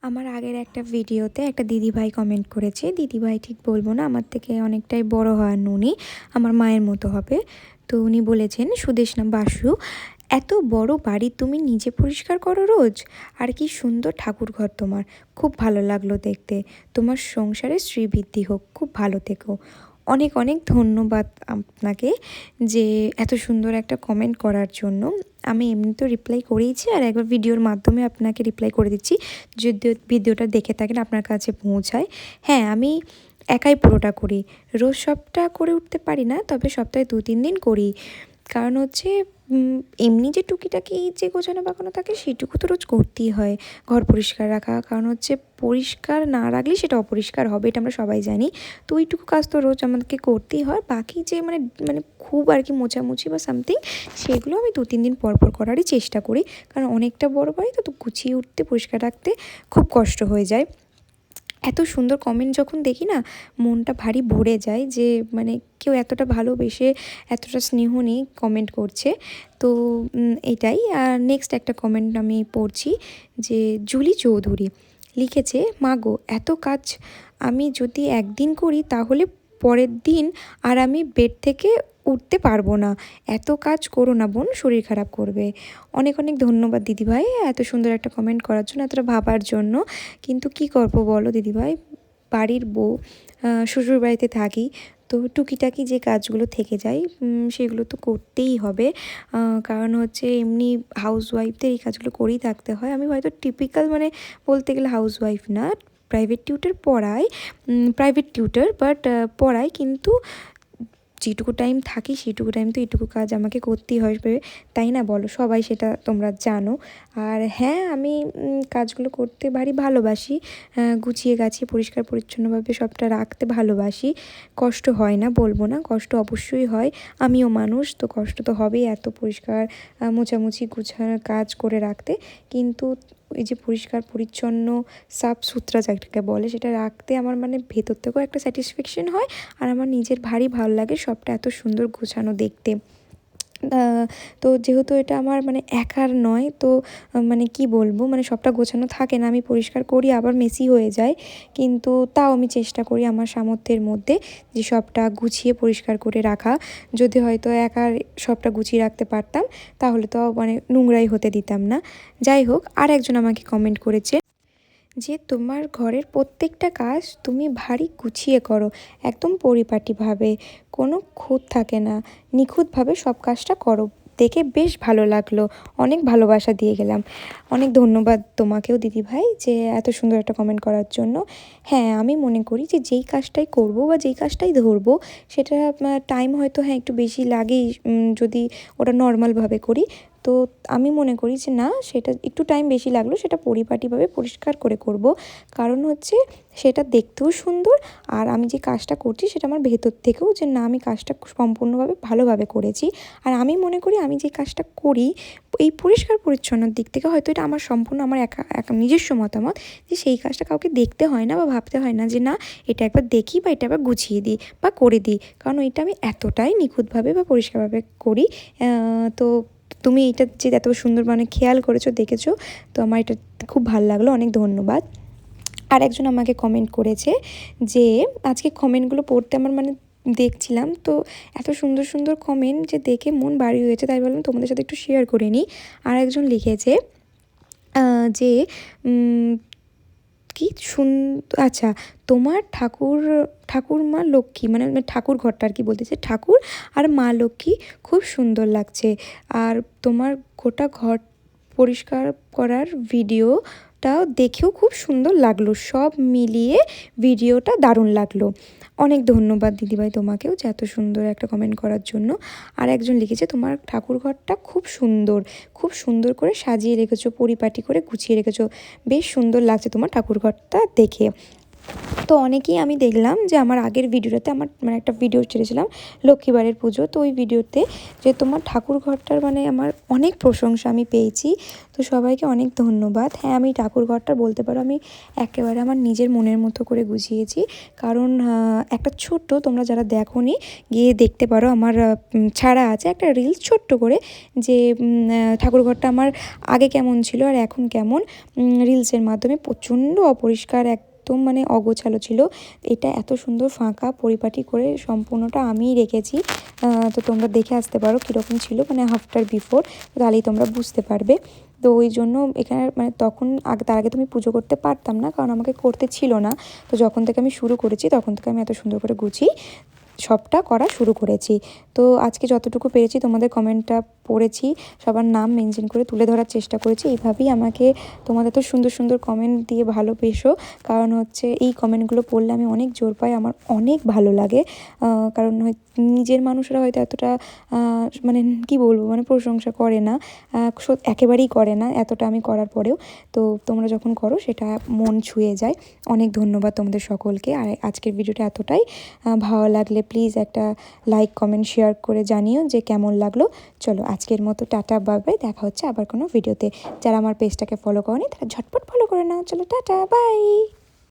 আমার আগের একটা ভিডিওতে একটা দিদিভাই কমেন্ট করেছে। দিদিভাই ঠিক বলবো না, আমার থেকে অনেকটাই বড় হন উনি, আমার মায়ের মতো হবে। তো উনি বলেছেন, সুদেশনা বাসু, এত বড় বাড়ি তুমি নিজে পরিষ্কার করো রোজ? আর কি সুন্দর ঠাকুর ঘর তোমার, খুব ভালো লাগলো দেখতে। তোমার সংসারে শ্রীবৃদ্ধি হোক, খুব ভালো থেকো। অনেক অনেক ধন্যবাদ আপনাকে যে এত সুন্দর একটা কমেন্ট করার জন্য। আমি এমনি তো রিপ্লাই করেইছি, আর একবার ভিডিওর মাধ্যমে আপনাকে রিপ্লাই করে দিচ্ছি, যদি ভিডিওটা দেখে থাকেন আপনার কাছে পৌঁছায়। হ্যাঁ, আমি একাই পুরোটা করি, রোজ সবটা করে উঠতে পারি না, তবে সপ্তাহে 2-3 দিন করি। কারণ হচ্ছে এমনি যে টুকিটাকি যে গোছানো বাগানো থাকে সেটুকু তো রোজ করতেই হয়। ঘর পরিষ্কার রাখা, কারণ হচ্ছে পরিষ্কার না রাখলে সেটা অপরিষ্কার হবে, এটা আমরা সবাই জানি। তো ওইটুকু কাজ তো রোজ আমাদেরকে করতেই হয়। বাকি যে মানে মানে খুব আর কি মোছামুছি বা সামথিং, সেগুলো আমি 2-3 দিন পর পর করারই চেষ্টা করি। কারণ অনেকটা বড় বাড়ি তো গুছিয়ে উঠতে, পরিষ্কার রাখতে খুব কষ্ট হয়ে যায়। এত সুন্দর কমেন্ট যখন দেখি না, মনটা ভারী ভরে যায় যে মানে কেউ এতটা ভালোবেসে, এতটা স্নেহ নিয়ে কমেন্ট করছে। তো এটাই। আর নেক্সট একটা কমেন্ট আমি পড়ছি, যে জুলি চৌধুরী লিখেছে, মা গো এত কাজ আমি যদি একদিন করি তাহলে পরের দিন আর আমি বেড থেকে উঠতে পারবো না। এত কাজ করো না বোন, শরীর খারাপ করবে। অনেক অনেক ধন্যবাদ দিদিভাই এত সুন্দর একটা কমেন্ট করার জন্য, এতটা ভাবার জন্য। কিন্তু কি করবো বলো দিদিভাই, বাড়ির বউ, শ্বশুর বাড়িতে থাকি, তো টুকিটাকি যে কাজগুলো থেকে যায় সেগুলো তো করতেই হবে। কারণ হচ্ছে এমনি হাউসওয়াইফদের এই কাজগুলো করেই থাকতে হয়। আমি হয়তো টিপিক্যাল মানে বলতে গেলে হাউসওয়াইফ না, প্রাইভেট টিউটর পড়াই, প্রাইভেট টিউটর, বাট পড়াই, কিন্তু যেটুকু টাইম থাকি সেটুকু টাইম তো এইটুকু কাজ আমাকে করতেই হবে, তাই না বলো? সবাই সেটা তোমরা জানো। আর হ্যাঁ, আমি কাজগুলো করতে ভারী ভালোবাসি, গুছিয়ে গাছিয়ে পরিষ্কার পরিচ্ছন্নভাবে সবটা রাখতে ভালোবাসি। কষ্ট হয় না বলবো না, কষ্ট অবশ্যই হয়, আমিও মানুষ, তো কষ্ট তো হবেই এত পরিষ্কার মোছামুছি গুছানোর কাজ করে রাখতে। কিন্তু এই যে পরিষ্কার পরিচ্ছন্ন সাফ সুতরা যেটাকে বলে, সেটা রাখতে আমার মানে ভেতর থেকেও একটা স্যাটিসফ্যাকশন হয়। আর আমার নিজের ভারী ভালো লাগে সবটা এত সুন্দর গোছানো দেখতে। তো যেহেতু এটা আমার মানে একার নয়, তো মানে কি বলবো, মানে সবটা গোছানো থাকে না, আমি পরিষ্কার করি আবার মেসি হয়ে যায়, কিন্তু তাও আমি চেষ্টা করি আমার সামর্থ্যের মধ্যে যে সবটা গুছিয়ে পরিষ্কার করে রাখা। যদি হয়তো একার সবটা গুছিয়ে রাখতে পারতাম তাহলে তো মানে নোংরাই হতে দিতাম না। যাই হোক, আর একজন আমাকে কমেন্ট করেছে যে তোমার ঘরের প্রত্যেকটা কাজ তুমি ভারী গুছিয়ে করো, একদম পরিপাটিভাবে, কোনো খুঁত থাকে না, নিখুঁতভাবে সব কাজটা করো, দেখে বেশ ভালো লাগলো। অনেক ভালোবাসা দিয়ে গেলাম। অনেক ধন্যবাদ তোমাকেও দিদিভাই যে এত সুন্দর একটা কমেন্ট করার জন্য। হ্যাঁ, আমি মনে করি যে যেই কাজটাই করবো বা যেই কাজটাই ধরবো, সেটা টাইম হয়তো হ্যাঁ একটু বেশি লাগেই, যদি ওটা নর্মালভাবে করি। তো আমি মনে করি যে না, সেটা একটু টাইম বেশি লাগলো, সেটা পরিপাটিভাবে পরিষ্কার করে করব। কারণ হচ্ছে সেটা দেখতেও সুন্দর, আর আমি যে কাজটা করছি সেটা আমার ভেতর থেকেও যে না, আমি কাজটা সম্পূর্ণভাবে ভালোভাবে করেছি। আর আমি মনে করি আমি যে কাজটা করি এই পরিষ্কার পরিচ্ছন্নর দিক থেকে, হয়তো এটা আমার সম্পূর্ণ আমার একা নিজস্ব মতামত, যে সেই কাজটা কাউকে দেখতে হয় না বা ভাবতে হয় না যে না, এটা একবার দেখি বা এটা একবার গুছিয়ে দিই বা করে দিই, কারণ ওইটা আমি এতটাই নিখুঁতভাবে বা পরিষ্কারভাবে করি। তো তুমি এটা যে এত সুন্দর মানে খেয়াল করেছো, দেখেছো, তো আমার এটা খুব ভালো লাগলো। অনেক ধন্যবাদ। আর একজন আমাকে কমেন্ট করেছে, যে আজকে কমেন্টগুলো পড়তে আমার মানে দেখছিলাম তো, এত সুন্দর সুন্দর কমেন্ট যে দেখে মন ভারী হয়েছে, তাই বললাম তোমাদের সাথে একটু শেয়ার করে নিই। আর একজন লিখেছে যে কি আচ্ছা, তোমার ঠাকুরমা লক্ষ্মী, মানে ঠাকুর ঘরটা আর কি বলতেছে, ঠাকুর আর মা লক্ষ্মী খুব সুন্দর লাগছে। আর তোমার গোটা ঘর পরিষ্কার করার ভিডিওটাও দেখেও খুব সুন্দর লাগলো, সব মিলিয়ে ভিডিওটা দারুণ লাগলো। অনেক ধন্যবাদ দিদিভাই তোমাকেও যে এত সুন্দর একটা কমেন্ট করার জন্য। আর একজন লিখেছে, তোমার ঠাকুর ঘরটা খুব সুন্দর, খুব সুন্দর করে সাজিয়ে রেখেছো, পরিপাটি করে গুছিয়ে রেখেছো, বেশ সুন্দর লাগছে তোমার ঠাকুর ঘরটা দেখে। তো অনেকেই আমি দেখলাম যে আমার আগের ভিডিওটাতে আমার মানে একটা ভিডিও ছেড়েছিলাম লক্ষ্মীবারের পুজো, তো ওই ভিডিওতে যে তোমার ঠাকুর ঘরটার মানে আমার অনেক প্রশংসা আমি পেয়েছি। তো সবাইকে অনেক ধন্যবাদ। হ্যাঁ, আমি ঠাকুর ঘরটা বলতে পারো আমি একেবারে আমার নিজের মনের মতো করে গুছিয়েছি। কারণ একটা ছোট্ট, তোমরা যারা দেখোনি গিয়ে দেখতে পারো, আমার ছাড়া আছে একটা রিলস ছোট্ট করে, যে ঠাকুর ঘরটা আমার আগে কেমন ছিল আর এখন কেমন। রিলসের মাধ্যমে প্রচণ্ড অপরিষ্কার, একদম মানে অগোছালো ছিল। এটা এত সুন্দর ফাঁকা পরিপাটি করে সম্পূর্ণটা আমিই রেখেছি। তো তোমরা দেখে আসতে পারো কীরকম ছিল, মানে আফটার বিফোর, তাহলেই তোমরা বুঝতে পারবে। তো ওই জন্য এখানে মানে তখন তার আগে তো আমি পুজো করতে পারতাম না, কারণ আমাকে করতে ছিল না। তো যখন থেকে আমি শুরু করেছি তখন থেকে আমি এত সুন্দর করে গুছিয়ে সবটা করা শুরু করেছি। তো আজকে যতটুকু পেরেছি তোমাদের কমেন্টটা পড়েছি, সবার নাম মেনশন করে তুলে ধরার চেষ্টা করেছি। এইভাবেই আমাকে তোমাদের তো সুন্দর সুন্দর কমেন্ট দিয়ে ভালোবেসো, কারণ হচ্ছে এই কমেন্টগুলো পড়লে আমি অনেক জোর পাই, আমার অনেক ভালো লাগে। কারণ নিজের মানুষরা হয়তো এতটা মানে কি বলবো, মানে প্রশংসা করে না, একেবারেই করে না এতটা আমি করার পরেও। তো তোমরা যখন করো সেটা মন ছুঁয়ে যায়। অনেক ধন্যবাদ তোমাদের সকলকে। আর আজকের ভিডিওটা এতটাই। ভালো লাগলে প্লিজ একটা লাইক কমেন্ট শেয়ার করে জানিও যে কেমন লাগলো। চলো আজকের মতো টাটা, বাই বাই, দেখা হচ্ছে আবার কোনো ভিডিওতে। যারা আমার পেজটাকে ফলো করনি তারা ঝটপট ফলো করে নাও। চলো টাটা, বাই।